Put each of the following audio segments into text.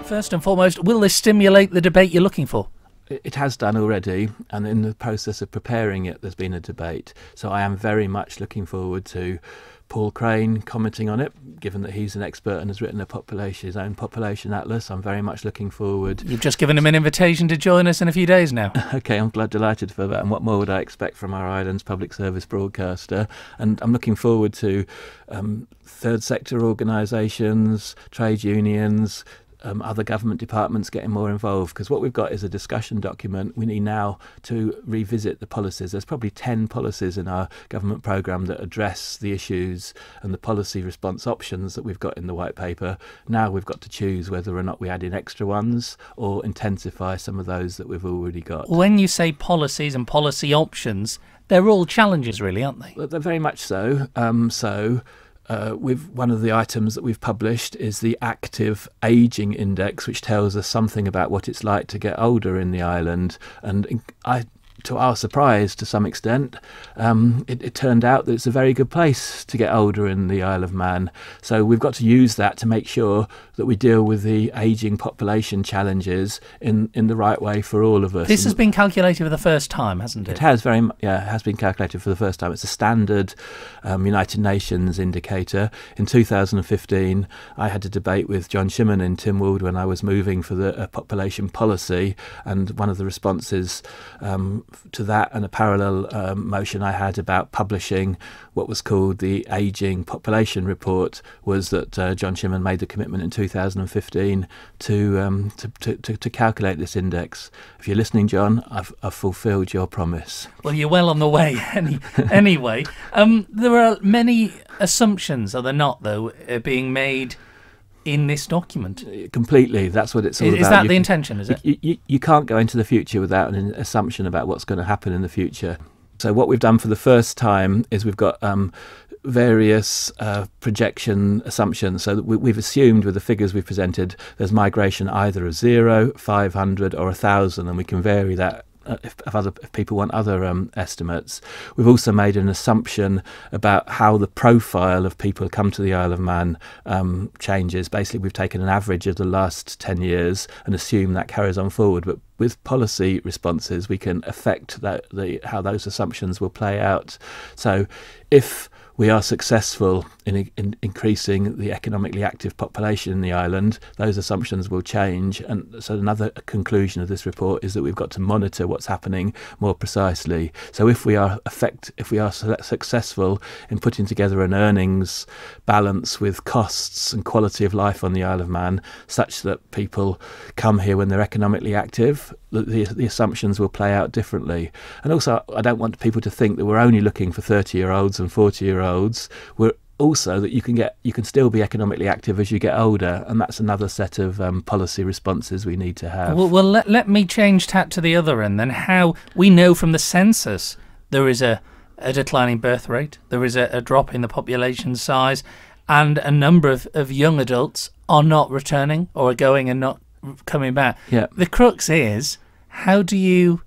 First and foremost, will this stimulate the debate you're looking for? It has done already, and in the process of preparing it, there's been a debate. So I am very much looking forward to Paul Crane commenting on it, given that he's an expert and has written his own population atlas. I'm very much looking forward. You've just given him an invitation to join us in a few days now. Okay, I'm delighted for that. And what more would I expect from our island's public service broadcaster? And I'm looking forward to third sector organisations, trade unions, other government departments getting more involved, because what we've got is a discussion document. We need now to revisit the policies. There's probably 10 policies in our government programme that address the issues and the policy response options that we've got in the white paper. Now we've got to choose whether or not we add in extra ones or intensify some of those that we've already got. When you say policies and policy options, they're all challenges really, aren't they? Well, they're very much so. One of the items that we've published is the active ageing index, which tells us something about what it's like to get older in the island. And to our surprise, to some extent, it turned out that it's a very good place to get older in the Isle of Man. So we've got to use that to make sure that we deal with the ageing population challenges in the right way for all of us. This has been calculated for the first time, hasn't it? It has it has been calculated for the first time. It's a standard United Nations indicator. In 2015, I had a debate with John Shimon in Tynwald when I was moving for the population policy, and one of the responses to that and a parallel motion I had about publishing what was called the Ageing Population Report was that John Shimon made the commitment in 2015 to calculate this index. If you're listening, John, I've fulfilled your promise. Well, you're well on the way anyway. There are many assumptions, are there not, though, being made in this document? Completely. That's what it's all about. Is that the intention, is it? You can't go into the future without an assumption about what's going to happen in the future. So what we've done for the first time is we've got various projection assumptions. So that we've assumed with the figures we've presented there's migration either of 0, 500 or 1,000, and we can vary that if people want other estimates. We've also made an assumption about how the profile of people who come to the Isle of Man changes. Basically, we've taken an average of the last 10 years and assume that carries on forward. But with policy responses, we can affect how those assumptions will play out. So if we are successful in increasing the economically active population in the island, those assumptions will change. And so another conclusion of this report is that we've got to monitor what's happening more precisely. So if we are successful in putting together an earnings balance with costs and quality of life on the Isle of Man, such that people come here when they're economically active, the assumptions will play out differently. And also, I don't want people to think that we're only looking for 30-year-olds and 40-year-olds. We're also that you can still be economically active as you get older, and that's another set of policy responses we need to have. Well, let me change tack to the other end then. How we know from the census there is a declining birth rate, there is a drop in the population size, and a number of young adults are not returning or are going and not coming back. Yeah. The crux is, how do you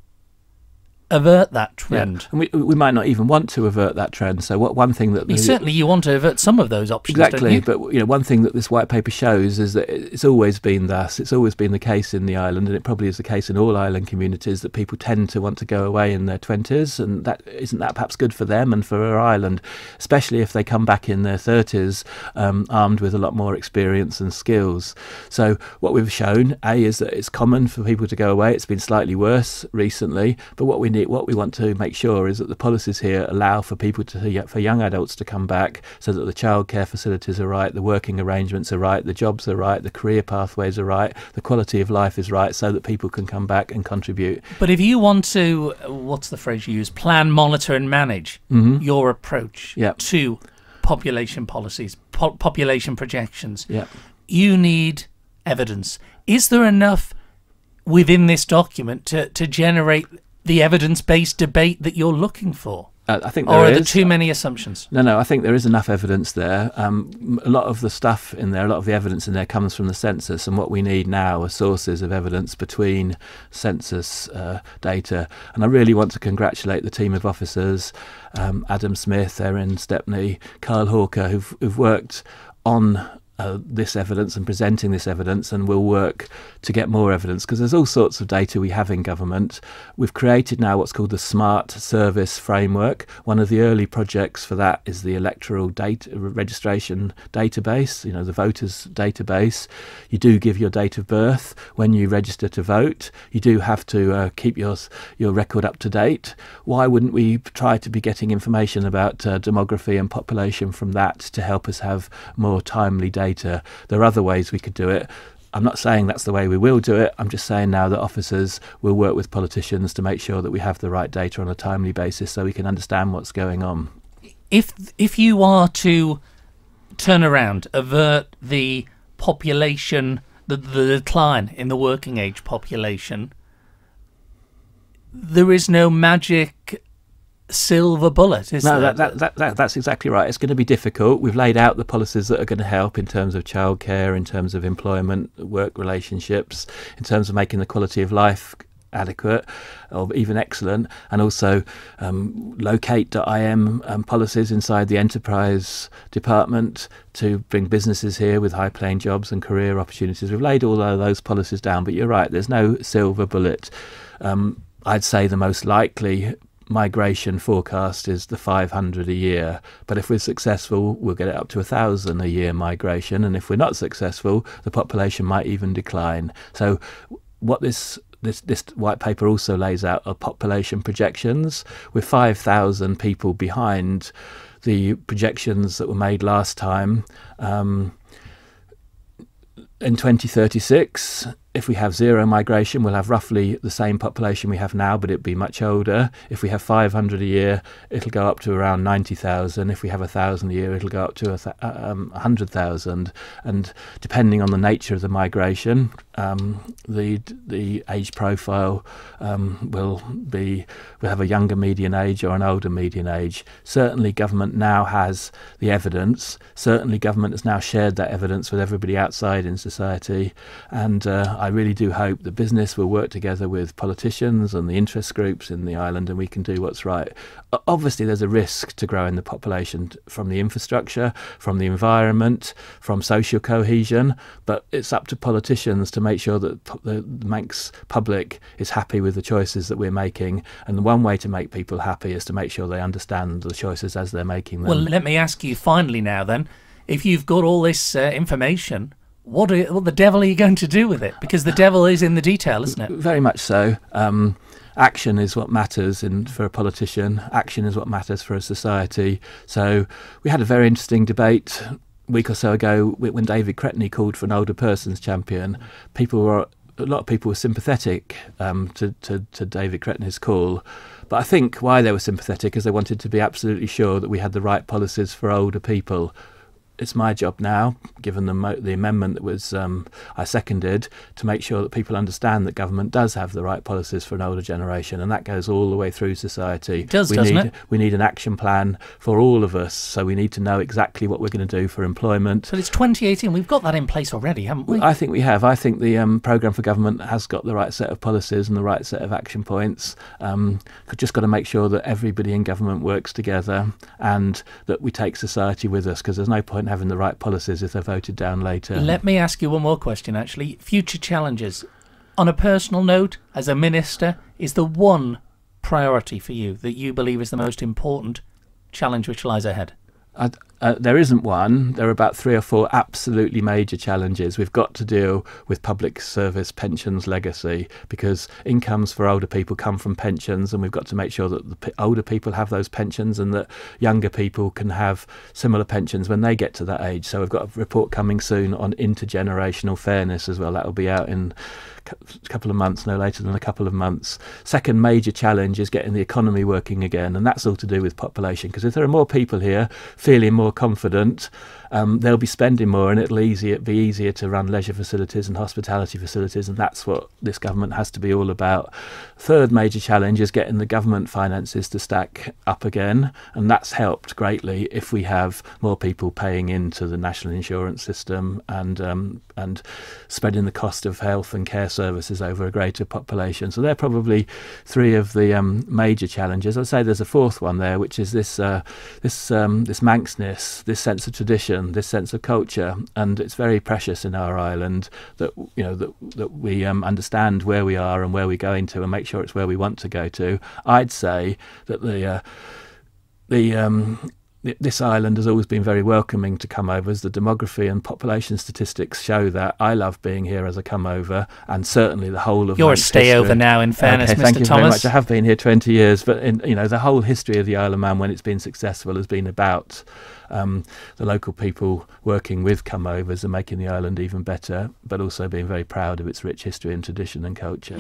avert that trend? Yeah. And we might not even want to avert that trend. So one thing that certainly you want to avert some of those options. Exactly, don't you? but one thing that this white paper shows is that it's always been thus. It's always been the case in the island, and it probably is the case in all island communities, that people tend to want to go away in their 20s, and isn't that perhaps good for them and for our island, especially if they come back in their 30s armed with a lot more experience and skills. So what we've shown, is that it's common for people to go away. It's been slightly worse recently, but what we want to make sure is that the policies here allow for for young adults to come back, so that the childcare facilities are right, the working arrangements are right, the jobs are right, the career pathways are right, the quality of life is right, so that people can come back and contribute. But if you want to, what's the phrase you use, plan, monitor and manage your approach to population policies, population projections, you need evidence. Is there enough within this document to generate the evidence-based debate that you're looking for? I think there is. Or are there too many assumptions? No, I think there is enough evidence there. A lot of the stuff in there, a lot of the evidence in there comes from the census, and what we need now are sources of evidence between census data. And I really want to congratulate the team of officers, Adam Smith, Erin Stepney, Carl Hawker, who've worked on this evidence and presenting this evidence, and we'll work to get more evidence, because there's all sorts of data we have in government. We've created now what's called the Smart Service Framework. One of the early projects for that is the electoral data registration database, you know, the voters database. You do give your date of birth when you register to vote. You do have to keep your record up to date. Why wouldn't we try to be getting information about demography and population from that to help us have more timely data? There are other ways we could do it. I'm not saying that's the way we will do it. I'm just saying now that officers will work with politicians to make sure that we have the right data on a timely basis so we can understand what's going on. If you are to turn around, avert the population, the decline in the working age population, there is no magic silver bullet, is there? No, that's exactly right. It's going to be difficult. We've laid out the policies that are going to help in terms of childcare, in terms of employment, work relationships, in terms of making the quality of life adequate or even excellent, and also locate.im policies inside the enterprise department to bring businesses here with high-paying jobs and career opportunities. We've laid all of those policies down, but you're right, there's no silver bullet. I'd say the most likely migration forecast is the 500 a year, but if we're successful we'll get it up to 1,000 a year migration, and if we're not successful the population might even decline. So what this white paper also lays out are population projections. We're 5,000 people behind the projections that were made last time. In 2036, if we have zero migration, we'll have roughly the same population we have now, but it'll be much older. If we have 500 a year, it'll go up to around 90,000. If we have 1,000 a year, it'll go up to 100,000. And depending on the nature of the migration, the age profile will have a younger median age or an older median age. Certainly government now has the evidence. Certainly government has now shared that evidence with everybody outside in society, and I really do hope the business will work together with politicians and the interest groups in the island, and we can do what's right. Obviously there's a risk to growing the population from the infrastructure, from the environment, from social cohesion, but it's up to politicians to make sure that the Manx public is happy with the choices that we're making, and the one way to make people happy is to make sure they understand the choices as they're making them. Well, let me ask you finally now then, if you've got all this information, what the devil are you going to do with it? Because the devil is in the detail, isn't it? Very much so. Action is what matters for a politician. Action is what matters for a society. So we had a very interesting debate a week or so ago when David Cretney called for an older persons champion. A lot of people were sympathetic to David Cretney's call. But I think why they were sympathetic is they wanted to be absolutely sure that we had the right policies for older people. It's my job now, given the amendment that was I seconded, to make sure that people understand that government does have the right policies for an older generation, and that goes all the way through society. It does, doesn't it? We need an action plan for all of us, so we need to know exactly what we're going to do for employment. But it's 2018, we've got that in place already, haven't we? I think we have. I think the programme for government has got the right set of policies and the right set of action points. We've just got to make sure that everybody in government works together and that we take society with us, because there's no point having the right policies if they're voted down later. Let me ask you one more question, actually. Future challenges. On a personal note, as a minister, is the one priority for you that you believe is the most important challenge which lies ahead? There isn't one. There are about 3 or 4 absolutely major challenges. We've got to deal with public service pensions legacy, because incomes for older people come from pensions, and we've got to make sure that the older people have those pensions and that younger people can have similar pensions when they get to that age. So we've got a report coming soon on intergenerational fairness as well. That will be out in a couple of months, no later than a couple of months. Second major challenge is getting the economy working again, and that's all to do with population, because if there are more people here feeling more confident, they'll be spending more, and it'll be easier to run leisure facilities and hospitality facilities, and that's what this government has to be all about. Third major challenge is getting the government finances to stack up again, and that's helped greatly if we have more people paying into the national insurance system and spreading the cost of health and care services over a greater population. So they're probably 3 of the major challenges. I'd say there's a 4th one there, which is this Manxness. this sense of tradition, this sense of culture, and it's very precious in our island that that we understand where we are and where we're going to, and make sure it's where we want to go to. I'd say that this island has always been very welcoming to come-overs. The demography and population statistics show that. I love being here as a come-over, and certainly the whole of You're a stay-over now, in fairness, okay, Mr. thank you Thomas. very much. I have been here 20 years, but the whole history of the Isle of Man, when it's been successful, has been about the local people working with come-overs and making the island even better, but also being very proud of its rich history and tradition and culture.